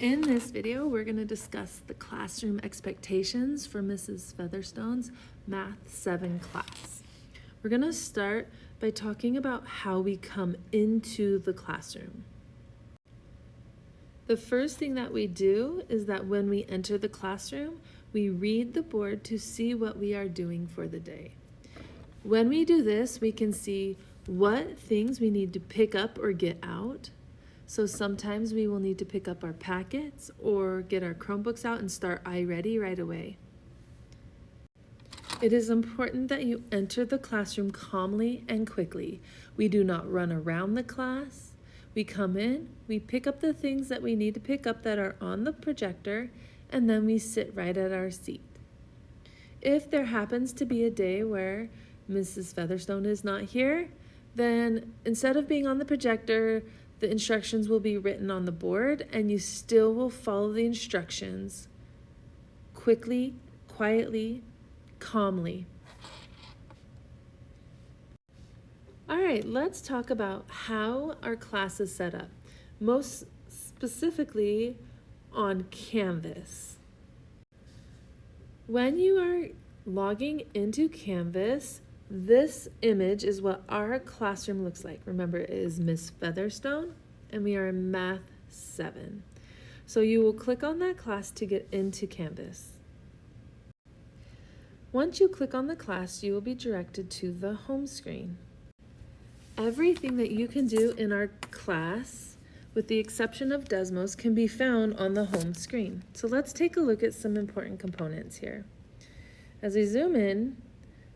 In this video, we're going to discuss the classroom expectations for Mrs. Featherstone's Math 7 class. We're going to start by talking about how we come into the classroom. The first thing that we do is that when we enter the classroom, we read the board to see what we are doing for the day. When we do this, we can see what things we need to pick up or get out. So sometimes we will need to pick up our packets or get our Chromebooks out and start iReady right away. It is important that you enter the classroom calmly and quickly. We do not run around the class. We come in, we pick up the things that we need to pick up that are on the projector, and then we sit right at our seat. If there happens to be a day where Mrs. Featherstone is not here, then instead of being on the projector, the instructions will be written on the board, and you still will follow the instructions quickly, quietly, calmly. All right, let's talk about how our class is set up, most specifically on Canvas. When you are logging into Canvas, this image is what our classroom looks like. Remember, it is Miss Featherstone, and we are in Math 7. So you will click on that class to get into Canvas. Once you click on the class, you will be directed to the home screen. Everything that you can do in our class, with the exception of Desmos, can be found on the home screen. So let's take a look at some important components here. As we zoom in,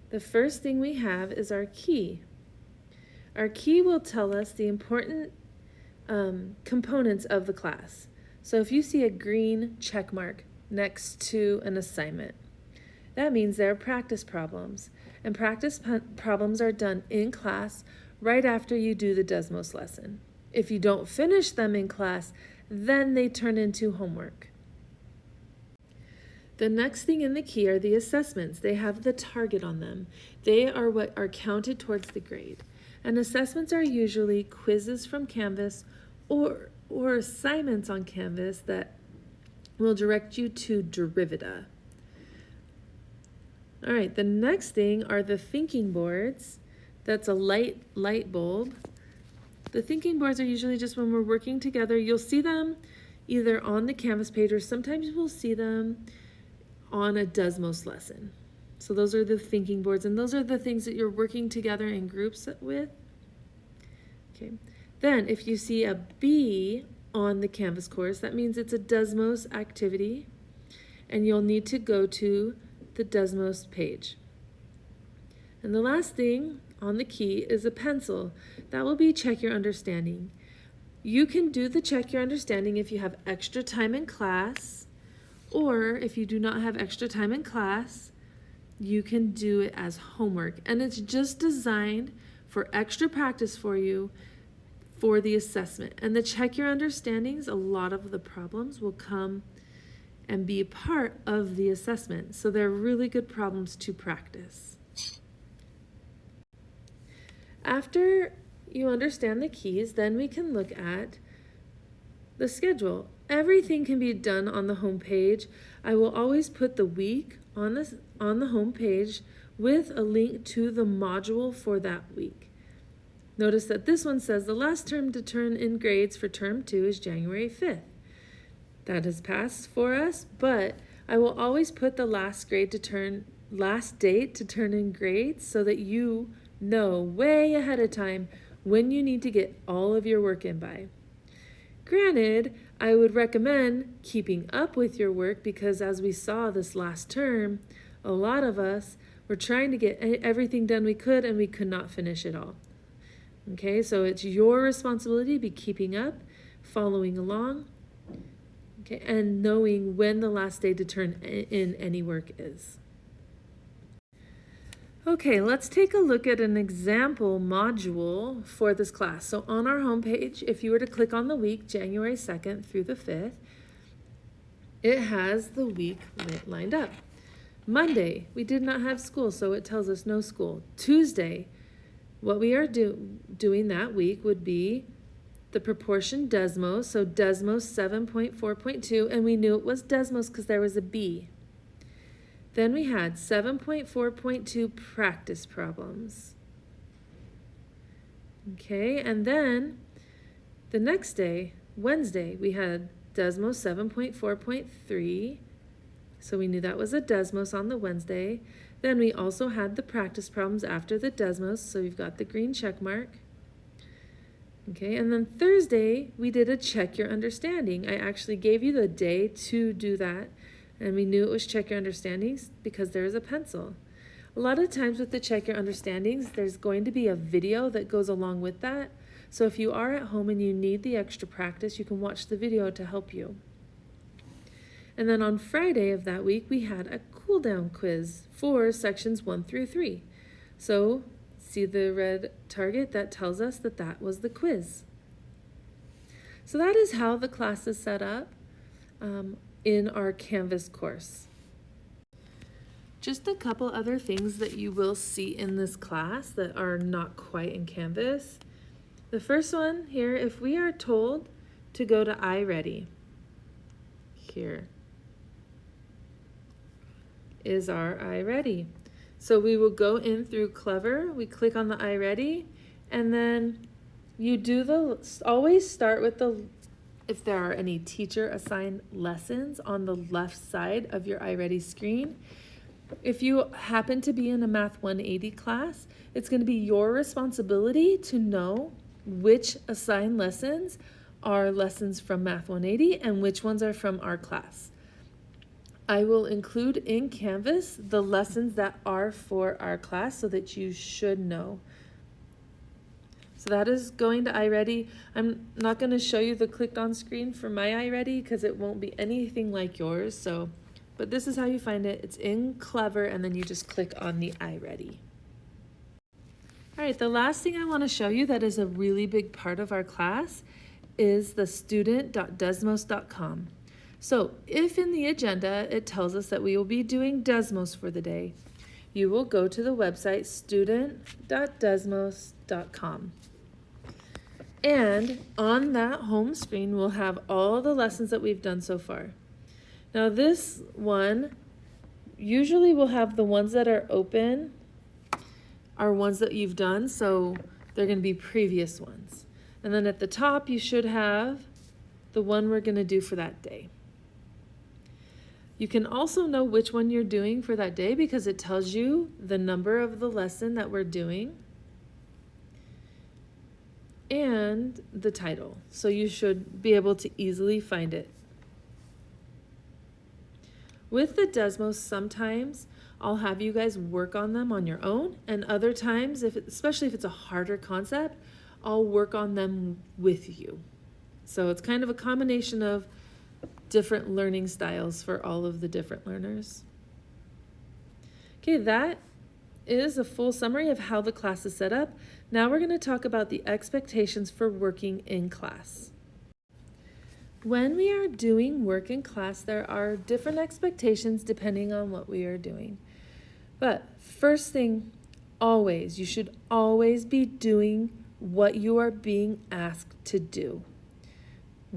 the first thing we have is our key. Our key will tell us the important components of the class. So if you see a green check mark next to an assignment, that means there are practice problems. And practice problems are done in class right after you do the Desmos lesson. If you don't finish them in class, then they turn into homework. The next thing in the key are the assessments. They have the target on them. They are what are counted towards the grade. And assessments are usually quizzes from Canvas or assignments on Canvas that will direct you to Derivata. All right, the next thing are the thinking boards. That's a light bulb. The thinking boards are usually just when we're working together. You'll see them either on the Canvas page, or sometimes we'll see them on a Desmos lesson. So those are the thinking boards, and those are the things that you're working together in groups with. Okay. Then if you see a B on the Canvas course, that means it's a Desmos activity, and you'll need to go to the Desmos page. And the last thing on the key is a pencil. That will be check your understanding. You can do the check your understanding if you have extra time in class, or if you do not have extra time in class, you can do it as homework. And it's just designed for extra practice for you for the assessment. And the check your understandings, a lot of the problems will come and be a part of the assessment. So they're really good problems to practice. After you understand the keys, then we can look at the schedule. Everything can be done on the home page. I will always put the week on the home page with a link to the module for that week. Notice that this one says the last term to turn in grades for term 2 is January 5th. That has passed for us, but I will always put the last date to turn in grades so that you know way ahead of time when you need to get all of your work in by. Granted, I would recommend keeping up with your work because as we saw this last term, a lot of us were trying to get everything done we could and we could not finish it all. Okay, so it's your responsibility to be keeping up, following along, okay, and knowing when the last day to turn in any work is. Okay, let's take a look at an example module for this class. So on our homepage, if you were to click on the week, January 2nd through the 5th, it has the week lined up. Monday, we did not have school, so it tells us no school. Tuesday, what we are doing that week would be the proportion Desmos, so Desmos 7.4.2, and we knew it was Desmos because there was a B. Then we had 7.4.2 practice problems. Okay, and then the next day, Wednesday, we had Desmos 7.4.3, so we knew that was a Desmos on the Wednesday. Then we also had the practice problems after the Desmos, so we've got the green check mark. Okay, and then Thursday, we did a check your understanding. I actually gave you the day to do that, and we knew it was check your understandings because there is a pencil. A lot of times with the check your understandings, there's going to be a video that goes along with that. So if you are at home and you need the extra practice, you can watch the video to help you. And then on Friday of that week, we had a cool down quiz for sections 1 through 3. So see the red target? That tells us that that was the quiz. So that is how the class is set up in our Canvas course. Just a couple other things that you will see in this class that are not quite in Canvas. The first one here, if we are told to go to iReady, here is our iReady. So we will go in through Clever, we click on the iReady, and then you do always start with if there are any teacher assigned lessons on the left side of your iReady screen. If you happen to be in a Math 180 class, it's going to be your responsibility to know which assigned lessons are lessons from Math 180 and which ones are from our class. I will include in Canvas the lessons that are for our class so that you should know. So that is going to iReady. I'm not going to show you the clicked on screen for my iReady because it won't be anything like yours. But this is how you find it. It's in Clever, and then you just click on the iReady. All right, the last thing I want to show you that is a really big part of our class is the student.desmos.com. So if in the agenda it tells us that we will be doing Desmos for the day, you will go to the website student.desmos.com. And on that home screen, we'll have all the lessons that we've done so far. Now this one, usually we'll have the ones that are open are ones that you've done, so they're going to be previous ones. And then at the top, you should have the one we're going to do for that day. You can also know which one you're doing for that day because it tells you the number of the lesson that we're doing and the title. So you should be able to easily find it. With the Desmos, sometimes I'll have you guys work on them on your own, and other times, especially if it's a harder concept, I'll work on them with you. So it's kind of a combination of different learning styles for all of the different learners. Okay, that is a full summary of how the class is set up. Now we're going to talk about the expectations for working in class. When we are doing work in class, there are different expectations depending on what we are doing. But first thing, you should always be doing what you are being asked to do.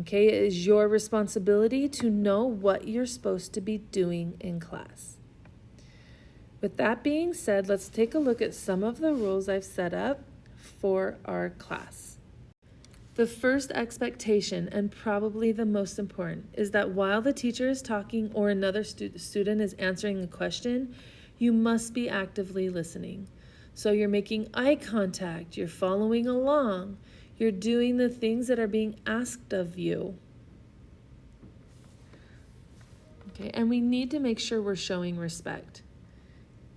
Okay, it is your responsibility to know what you're supposed to be doing in class. With that being said, let's take a look at some of the rules I've set up for our class. The first expectation, and probably the most important, is that while the teacher is talking or another student is answering a question, you must be actively listening. So you're making eye contact, you're following along, you're doing the things that are being asked of you. Okay, and we need to make sure we're showing respect.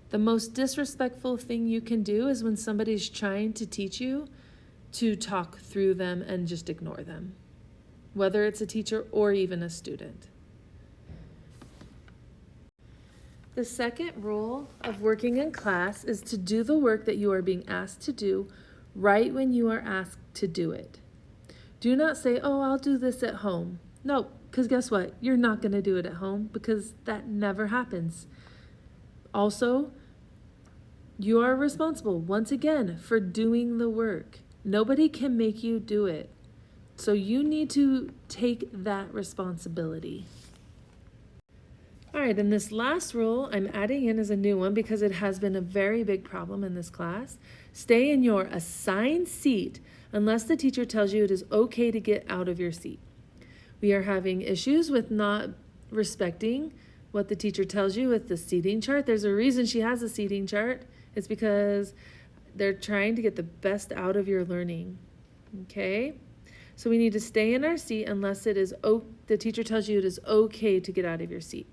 The most disrespectful thing you can do is when somebody's trying to teach you to talk through them and just ignore them, whether it's a teacher or even a student. The second rule of working in class is to do the work that you are being asked to do right when you are asked to do it. Do not say, oh, I'll do this at home. No, because guess what? You're not going to do it at home because that never happens. Also, you are responsible, once again, for doing the work. Nobody can make you do it. So you need to take that responsibility. All right, and this last rule I'm adding in as a new one because it has been a very big problem in this class. Stay in your assigned seat unless the teacher tells you it is okay to get out of your seat. We are having issues with not respecting what the teacher tells you with the seating chart. There's a reason she has a seating chart. It's because they're trying to get the best out of your learning. Okay? So we need to stay in our seat unless the teacher tells you it is okay to get out of your seat.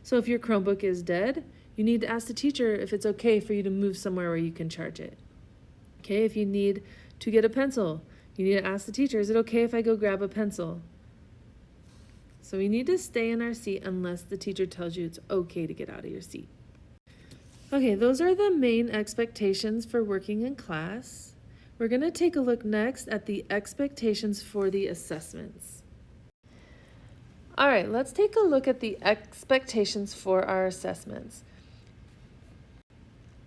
So if your Chromebook is dead, you need to ask the teacher if it's okay for you to move somewhere where you can charge it. Okay, if you need to get a pencil, you need to ask the teacher, is it okay if I go grab a pencil? So we need to stay in our seat unless the teacher tells you it's okay to get out of your seat. Okay, those are the main expectations for working in class. We're going to take a look next at the expectations for the assessments. All right, let's take a look at the expectations for our assessments.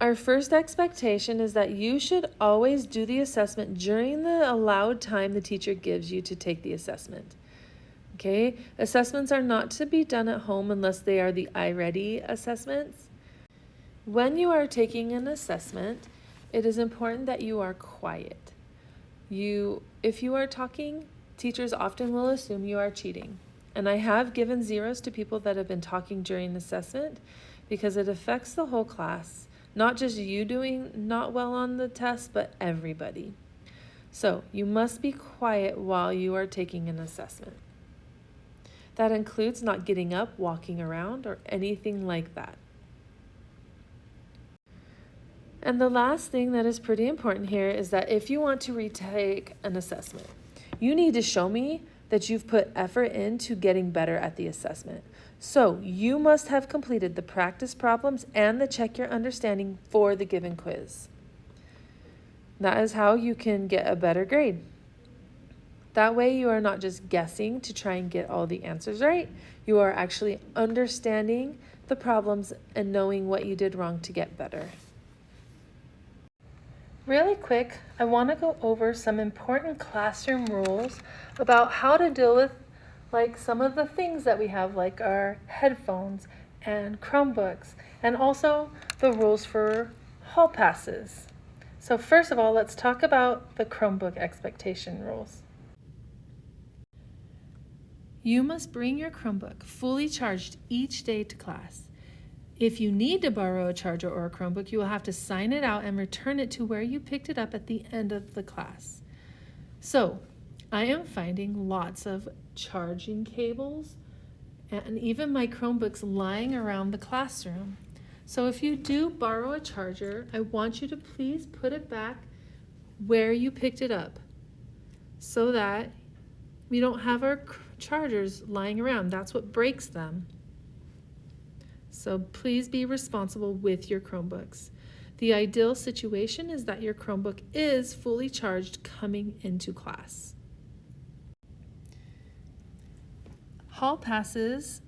Our first expectation is that you should always do the assessment during the allowed time the teacher gives you to take the assessment. Okay, assessments are not to be done at home unless they are the iReady assessments. When you are taking an assessment, it is important that you are quiet. If you are talking, teachers often will assume you are cheating. And I have given zeros to people that have been talking during assessment because it affects the whole class, not just you doing not well on the test, but everybody. So you must be quiet while you are taking an assessment. That includes not getting up, walking around, or anything like that. And the last thing that is pretty important here is that if you want to retake an assessment, you need to show me that you've put effort into getting better at the assessment. So you must have completed the practice problems and the check your understanding for the given quiz. That is how you can get a better grade. That way you are not just guessing to try and get all the answers right. You are actually understanding the problems and knowing what you did wrong to get better. Really quick, I want to go over some important classroom rules about how to deal with some of the things that we have, like our headphones and Chromebooks, and also the rules for hall passes. So first of all, let's talk about the Chromebook expectation rules. You must bring your Chromebook fully charged each day to class. If you need to borrow a charger or a Chromebook, you will have to sign it out and return it to where you picked it up at the end of the class. So, I am finding lots of charging cables and even my Chromebooks lying around the classroom. So if you do borrow a charger, I want you to please put it back where you picked it up so that we don't have our chargers lying around. That's what breaks them. So please be responsible with your Chromebooks. The ideal situation is that your Chromebook is fully charged coming into class. Hall passes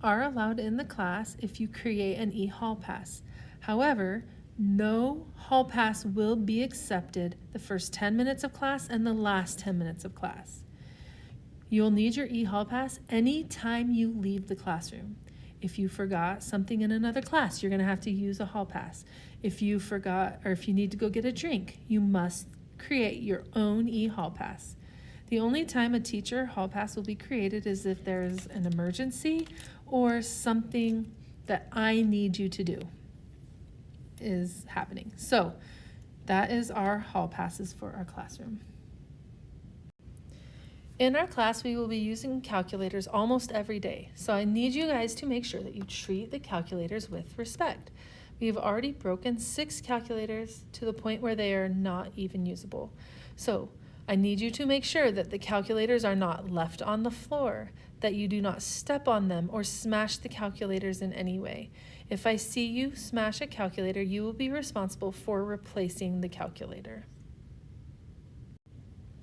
are allowed in the class if you create an e-hall pass. However, no hall pass will be accepted the first 10 minutes of class and the last 10 minutes of class. You'll need your e-hall pass anytime you leave the classroom. If you forgot something in another class, you're going to have to use a hall pass. If you forgot or if you need to go get a drink, you must create your own e-hall pass. The only time a teacher hall pass will be created is if there's an emergency or something that I need you to do is happening. So that is our hall passes for our classroom. In our class, we will be using calculators almost every day, so I need you guys to make sure that you treat the calculators with respect. We have already broken 6 calculators to the point where they are not even usable. So I need you to make sure that the calculators are not left on the floor, that you do not step on them or smash the calculators in any way. If I see you smash a calculator, you will be responsible for replacing the calculator.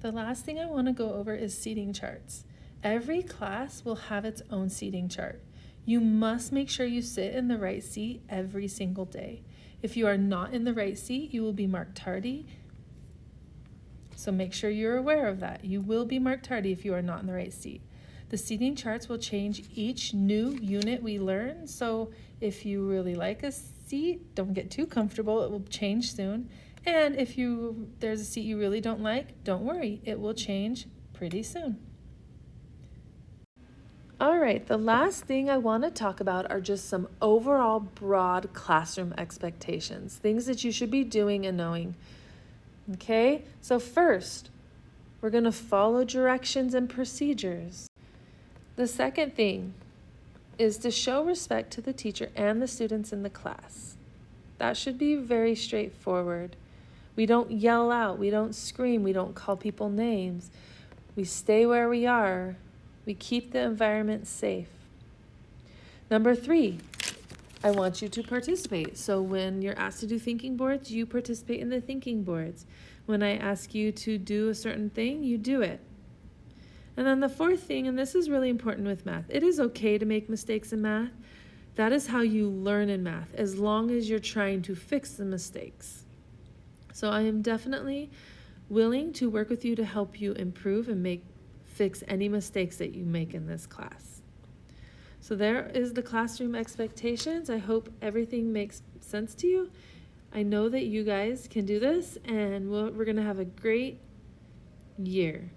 The last thing I want to go over is seating charts. Every class will have its own seating chart. You must make sure you sit in the right seat every single day. If you are not in the right seat, you will be marked tardy So make sure you're aware of that. You will be marked tardy if you are not in the right seat. The seating charts will change each new unit we learn. So if you really like a seat, don't get too comfortable. It will change soon. And if there's a seat you really don't like, don't worry. It will change pretty soon. All right, the last thing I want to talk about are just some overall broad classroom expectations, things that you should be doing and knowing. Okay, so first, we're going to follow directions and procedures. The second thing is to show respect to the teacher and the students in the class. That should be very straightforward. We don't yell out, we don't scream, we don't call people names. We stay where we are. We keep the environment safe. Number 3, I want you to participate. So when you're asked to do thinking boards, you participate in the thinking boards. When I ask you to do a certain thing, you do it. And then the 4th thing, and this is really important with math, it is okay to make mistakes in math. That is how you learn in math, as long as you're trying to fix the mistakes. So I am definitely willing to work with you to help you improve and fix any mistakes that you make in this class. So there is the classroom expectations. I hope everything makes sense to you. I know that you guys can do this, and we're going to have a great year.